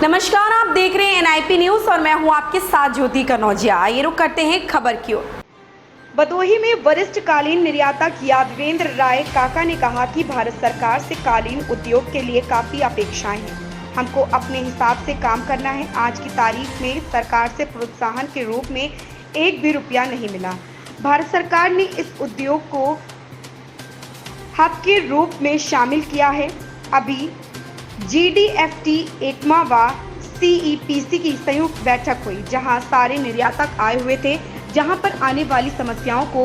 नमस्कार, आप देख रहे हैं एनआईपी न्यूज और मैं हूं आपके साथ ज्योति कनौजिया। आइए रुक करते हैं खबर की ओर। भदोही में वरिष्ठ कालीन निर्यातक यादवेंद्र राय काका ने कहा कि भारत सरकार से कालीन उद्योग के लिए काफी अपेक्षाएं हैं। हमको अपने हिसाब से काम करना है। आज की तारीख में सरकार से प्रोत्साहन के रूप में एक भी रुपया नहीं मिला। भारत सरकार ने इस उद्योग को हब के रूप में शामिल किया है। अभी GDFT एकमा व CEPC की संयुक्त बैठक हुई, जहां सारे निर्यातक आए हुए थे, जहां पर आने वाली समस्याओं को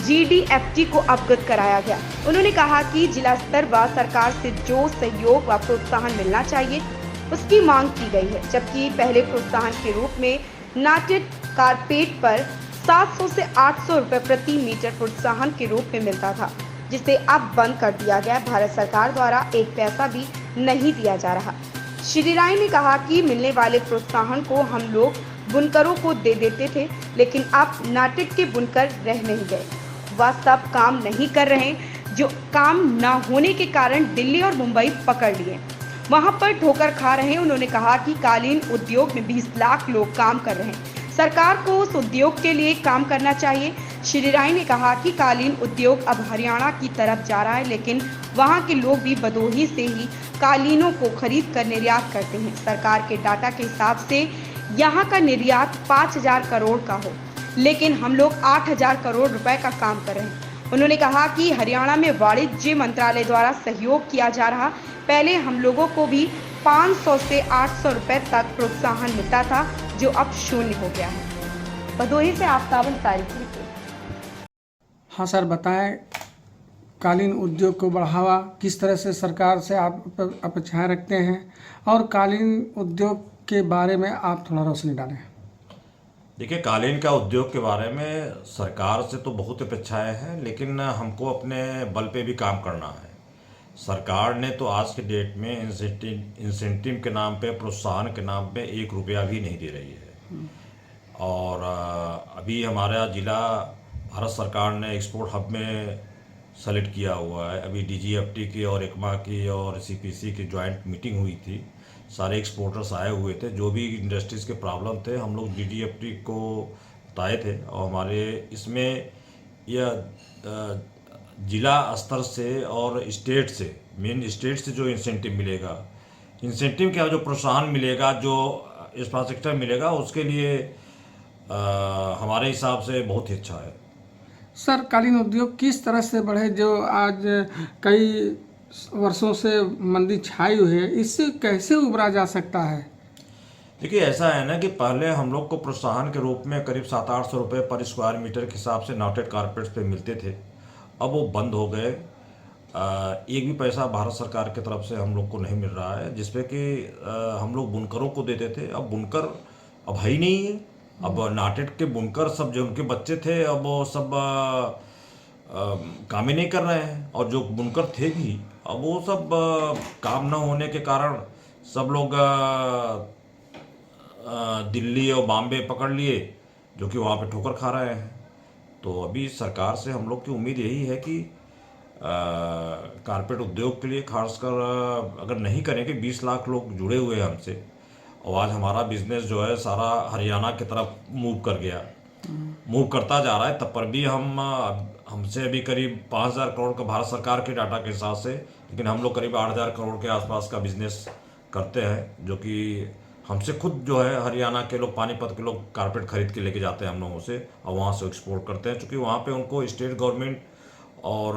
GDFT को अवगत कराया गया। उन्होंने कहा कि जिला स्तर व सरकार से जो सहयोग व प्रोत्साहन मिलना चाहिए उसकी मांग की गई है, जबकि पहले प्रोत्साहन के रूप में नाटेड कारपेट पर 700 से 800 रुपये प्रति मीटर प्रोत्साहन के रूप में मिलता था, जिसे अब बंद कर दिया गया। भारत सरकार द्वारा एक पैसा भी नहीं दिया जा रहा। श्री राय ने कहा कि मिलने वाले प्रोत्साहन को हम लोग बुनकरों को दे देते थे, लेकिन अब नाटेड के बुनकर रह नहीं गए। वह सब काम नहीं कर रहे, जो काम न होने के कारण दिल्ली और मुंबई पकड़ लिए, वहां पर ठोकर खा रहे हैं। उन्होंने कहा कि कालीन उद्योग में 20 लाख लोग काम कर रहे हैं। सरकार को उस उद्योग के लिए काम करना चाहिए। श्री राय ने कहा कि कालीन उद्योग अब हरियाणा की तरफ जा रहा है, लेकिन वहां के लोग भी भदोही से ही कालीनों को खरीद कर निर्यात करते हैं। सरकार के डाटा के हिसाब से यहां का निर्यात 5000 करोड़ का हो, लेकिन हम लोग 8000 करोड़ रुपए का काम कर रहे हैं। उन्होंने कहा कि हरियाणा में वाणिज्य मंत्रालय द्वारा सहयोग किया जा रहा। पहले हम लोगों को भी 500 से 800 रुपए तक प्रोत्साहन मिलता था, जो अब शून्य हो गया है। भदोही से आफ्ताब अंसारी की रिपोर्ट। हाँ सर, बताएं कालीन उद्योग को बढ़ावा किस तरह से सरकार से आप अपेक्षाएं रखते हैं, और कालीन उद्योग के बारे में आप थोड़ा रोशनी डालें। देखिए, कालीन का उद्योग के बारे में सरकार से तो बहुत अपेक्षाएं हैं, लेकिन हमको अपने बल पे भी काम करना है। सरकार ने तो आज के डेट में इंसेंटिव के नाम पे, प्रोत्साहन के नाम पे 1 रुपया भी नहीं दे रही है। और अभी हमारा ज़िला भारत सरकार ने एक्सपोर्ट हब में सेलेक्ट किया हुआ है। अभी DGFT की और एकमा की और CPC की जॉइंट मीटिंग हुई थी। सारे एक्सपोर्टर्स आए हुए थे, जो भी इंडस्ट्रीज़ के प्रॉब्लम थे हम लोग DGFT को बताए थे। और हमारे इसमें यह जिला स्तर से और स्टेट से, मेन स्टेट से जो इंसेंटिव मिलेगा, इंसेंटिव क्या, जो प्रोत्साहन मिलेगा, जो इंफ्रास्ट्रक्चर मिलेगा, उसके लिए हमारे हिसाब से बहुत ही अच्छा है। सर, कालीन उद्योग किस तरह से बढ़े, जो आज कई वर्षों से मंदी छाई हुई है, इससे कैसे उबरा जा सकता है? देखिए, ऐसा है ना कि पहले हम लोग को प्रोत्साहन के रूप में करीब 700-800 रुपये पर स्क्वायर मीटर के हिसाब से नाटेड कारपेट्स पे मिलते थे। अब वो बंद हो गए। एक भी पैसा भारत सरकार की तरफ से हम लोग को नहीं मिल रहा है, जिसपे कि हम लोग बुनकरों को देते थे। अब बुनकर अब है ही नहीं है। अब नाटेड के बुनकर सब, जो उनके बच्चे थे, अब वो सब काम ही नहीं कर रहे हैं। और जो बुनकर थे भी, अब वो सब काम न होने के कारण सब लोग दिल्ली और बॉम्बे पकड़ लिए, जो कि वहाँ पे ठोकर खा रहे हैं। तो अभी सरकार से हम लोग की उम्मीद यही है कि कारपेट उद्योग के लिए खासकर अगर नहीं करेंगे, 20 लाख लोग जुड़े हुए हैं हमसे, और आज हमारा बिजनेस जो है सारा हरियाणा की तरफ मूव कर गया, मूव करता जा रहा है। तब पर भी हमसे अभी करीब 5000 करोड़ का भारत सरकार के डाटा के हिसाब से, लेकिन हम लोग करीब 8000 करोड़ के आसपास का बिजनेस करते हैं, जो कि हमसे खुद जो है हरियाणा के लोग, पानीपत के लोग कारपेट खरीद के लेके जाते हैं हम लोगों से, और वहाँ से एक्सपोर्ट करते हैं, क्योंकि वहाँ पे उनको स्टेट गवर्नमेंट और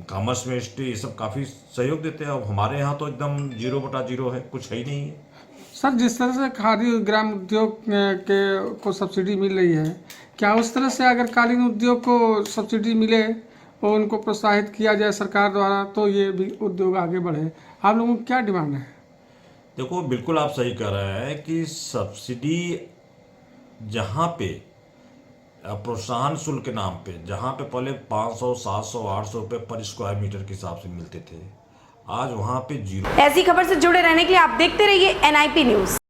कॉमर्स मिनिस्ट्री ये सब काफ़ी सहयोग देते हैं। अब हमारे यहाँ तो एकदम 0/0 है, कुछ है ही नहीं है। सर, जिस तरह से खादी ग्राम उद्योग के को सब्सिडी मिल रही है, क्या उस तरह से अगर कालीन उद्योग को सब्सिडी मिले और उनको प्रोत्साहित किया जाए सरकार द्वारा, तो ये भी उद्योग आगे बढ़े? आप लोगों की क्या डिमांड है? देखो, बिल्कुल आप सही कह रहे हैं कि सब्सिडी जहाँ पे प्रोत्साहन शुल्क के नाम पे, जहाँ पे पहले 500, 700, 800 रुपये पर स्क्वायर मीटर के हिसाब से मिलते थे, आज वहाँ पे 0। ऐसी खबर से जुड़े रहने के लिए आप देखते रहिए NIP न्यूज।